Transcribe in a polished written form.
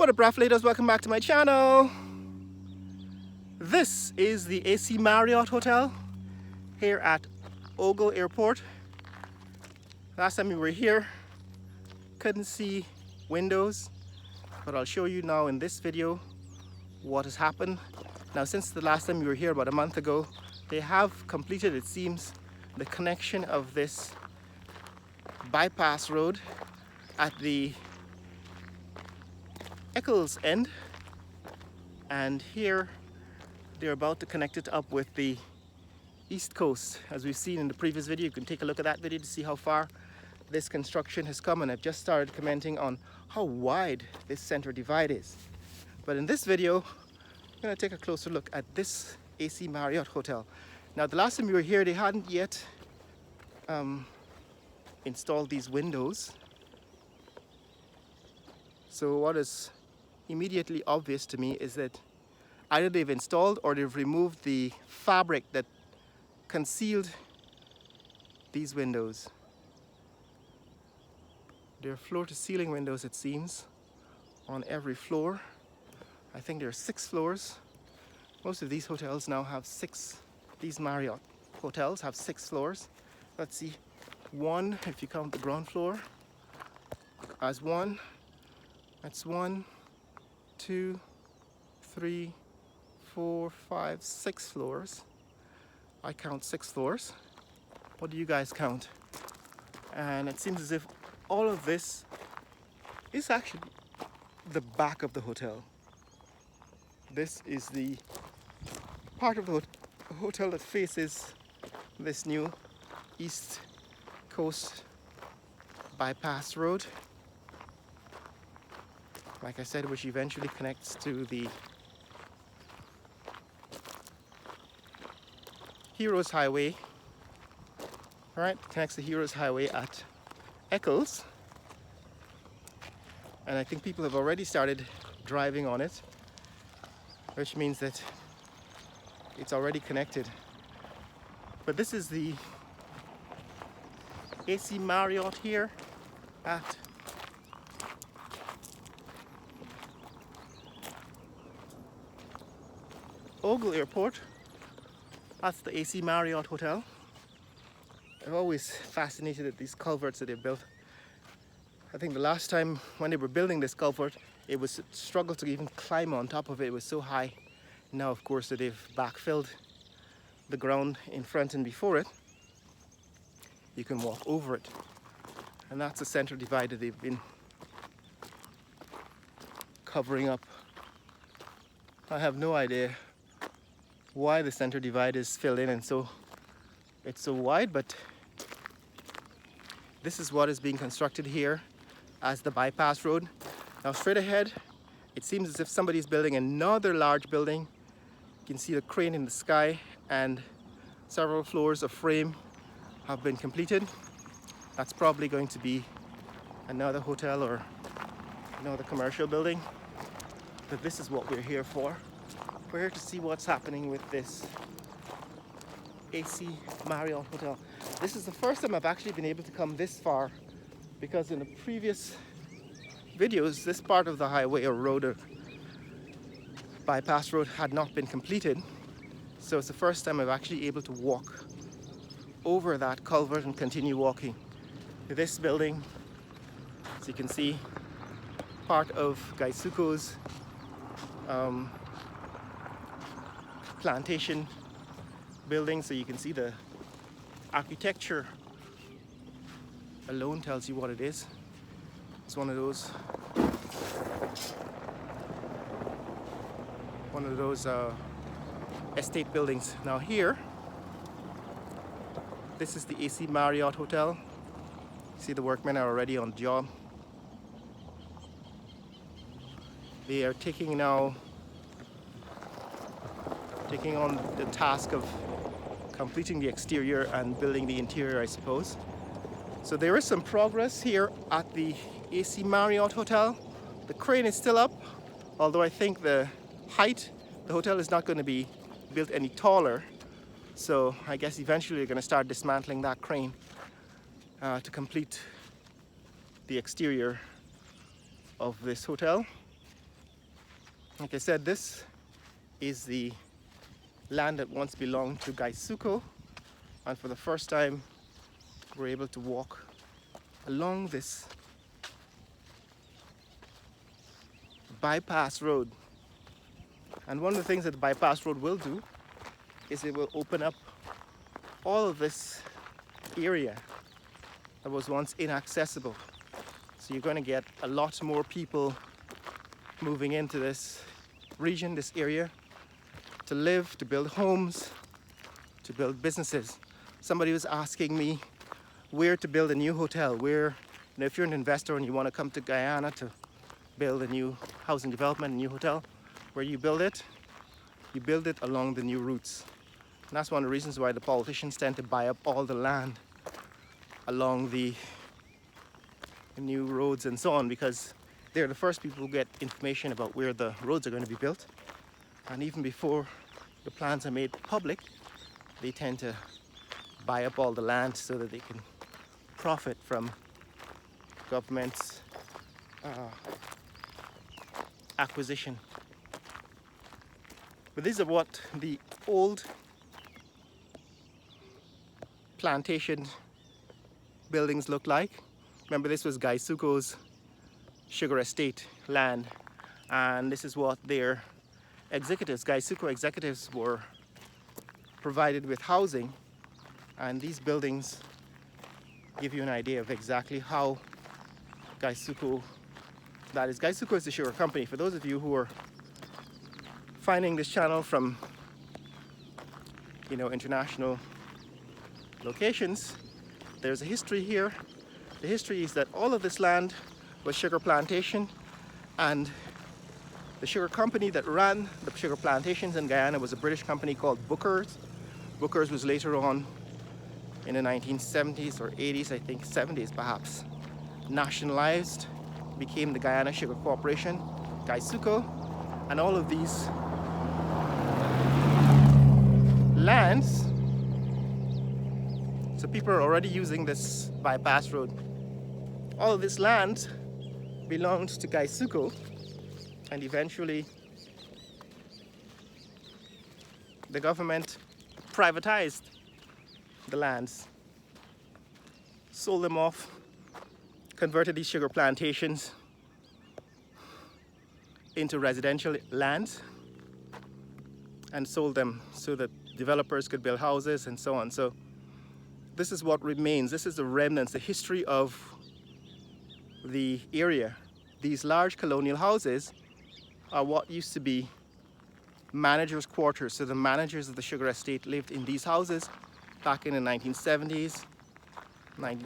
What up, Rafflators? Welcome back to my channel. This is the AC Marriott Hotel here at Ogle Airport. Last time we were here, couldn't see windows, but I'll show you now in this video what has happened. Now, since the last time we were here about a month ago, they have completed, it seems, the connection of this bypass road at the Eccles end, and here they're about to connect it up with the East Coast. As we've seen in the previous video, you can take a look at that video to see how far this construction has come, and I've just started commenting on how wide this center divide is. But in this video, I'm going to take a closer look at this AC Marriott Hotel. Now, the last time we were here, they hadn't yet installed these windows. So what is immediately obvious to me is that either they've installed or they've removed the fabric that concealed these windows. There are floor-to-ceiling windows, it seems, on every floor. I think there are 6 floors. Most of these hotels now have 6. These Marriott hotels have 6 floors. Let's see, 1 if you count the ground floor as 1. That's 1, 2, 3, 4, 5, 6 floors. I count 6 floors. What do you guys count? And it seems as if all of this is actually the back of the hotel. This is the part of the hotel that faces this new East Coast bypass road, like I said, which eventually connects to the Heroes Highway. All right, connects the Heroes Highway at Eccles, and I think people have already started driving on it, which means that it's already connected. But this is the AC Marriott here at Ogle Airport. That's the AC Marriott Hotel. I'm always fascinated at these culverts that they built. I think the last time when they were building this culvert, it was a struggle to even climb on top of it. It was so high. Now, of course, that they've backfilled the ground in front and before it, you can walk over it. And that's the center divide that they've been covering up. I have no idea why the center divide is filled in and so it's so wide, but this is what is being constructed here as the bypass road. Now, straight ahead, it seems as if somebody is building another large building. You can see the crane in the sky, and several floors of frame have been completed. That's probably going to be another hotel or another commercial building, but this is what we're here for. We're here to see what's happening with this AC Marriott Hotel. This is the first time I've actually been able to come this far, because in the previous videos, this part of the highway or road or bypass road had not been completed. So it's the first time I've actually able to walk over that culvert and continue walking to this building. So you can see part of Gaisuko's plantation building, so you can see the architecture alone tells you what it is. It's one of those estate buildings. Now here, this is the AC Marriott Hotel. See, the workmen are already on the job. They are taking on the task of completing the exterior and building the interior, I suppose. So there is some progress here at the AC Marriott Hotel. The crane is still up, although I think the hotel is not going to be built any taller. So I guess eventually they're going to start dismantling that crane to complete the exterior of this hotel. Like I said, this is the land that once belonged to Gaisuko, and for the first time we're able to walk along this bypass road. And one of the things that the bypass road will do is it will open up all of this area that was once inaccessible. So you're going to get a lot more people moving into this region, this area, to live, to build homes, to build businesses. Somebody was asking me where to build a new hotel, where, if you're an investor and you want to come to Guyana to build a new housing development, a new hotel, where you build it along the new routes. And that's one of the reasons why the politicians tend to buy up all the land along the new roads and so on, because they're the first people who get information about where the roads are going to be built. And even before the plans are made public, they tend to buy up all the land so that they can profit from government's acquisition. But these are what the old plantation buildings look like. Remember, this was Gaisuko's sugar estate land, and this is what their executives, Gaisuko executives, were provided with housing. And these buildings give you an idea of exactly how Gaisuko, that is, Gaisuko is the sugar company. For those of you who are finding this channel from, international locations, there's a history here. The history is that all of this land was sugar plantation, and the sugar company that ran the sugar plantations in Guyana was a British company called Booker's. Booker's was later on, in the 1970s or 80s, I think 70s perhaps, nationalized, became the Guyana Sugar Corporation, Gaisuko, and all of these lands, so people are already using this bypass road. All of this land belonged to Gaisuko, and eventually the government privatized the lands, sold them off, converted these sugar plantations into residential lands, and sold them so that developers could build houses and so on. So this is what remains. This is the remnants, the history of the area. These large colonial houses are what used to be managers' quarters. So the managers of the sugar estate lived in these houses back in the 1970s,